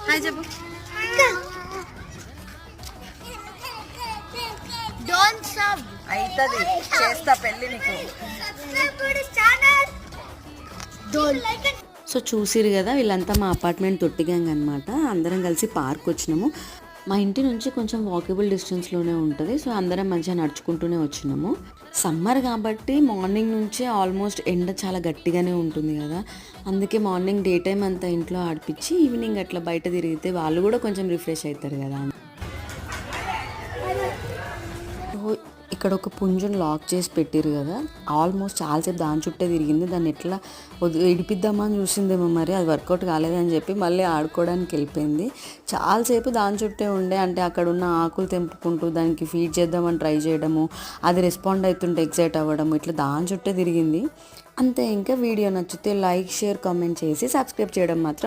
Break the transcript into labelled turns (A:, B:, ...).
A: Hi చెప్పు. Don't stop.
B: అవుతుంది, చేస్తా పెళ్ళి నీకు.
C: సో చూసిరు కదా, వీళ్ళంతా మా అపార్ట్మెంట్ తొట్టి గ్యాంగ్ అనమాట. అందరం కలిసి పార్క్ వచ్చినాము. మా ఇంటి నుంచి కొంచెం వాకబుల్ డిస్టెన్స్లోనే ఉంటుంది. సో అందరం మంచిగా నడుచుకుంటూనే వచ్చినాము. సమ్మర్ కాబట్టి మార్నింగ్ నుంచే ఆల్మోస్ట్ ఎండ చాలా గట్టిగానే ఉంటుంది కదా, అందుకే మార్నింగ్ డే టైం అంతా ఇంట్లో ఆడిపించి ఈవినింగ్ అట్లా బయట తిరిగితే వాళ్ళు కూడా కొంచెం రిఫ్రెష్ అవుతారు కదా. ఇక్కడ ఒక పుంజుని లాక్ చేసి పెట్టారు కదా, ఆల్మోస్ట్ చాలాసేపు దాని చుట్టే తిరిగింది. దాన్ని ఎట్లా ఇడిపిద్దామా అని చూసిందేమో, మరి అది వర్కౌట్ కాలేదని చెప్పి మళ్ళీ ఆడుకోవడానికి వెళ్ళిపోయింది. చాలాసేపు దాని చుట్టే ఉండే, అంటే అక్కడ ఉన్న ఆకులు తెంపుకుంటూ దానికి ఫీడ్ చేద్దామని ట్రై చేయడము, అది రెస్పాండ్ అవుతుంటే ఎగ్జైట్ అవ్వడము, ఇట్లా దాని చుట్టే తిరిగింది అంతే. ఇంకా వీడియో నచ్చితే లైక్, షేర్, కామెంట్ చేసి సబ్స్క్రైబ్ చేయడం మాత్రం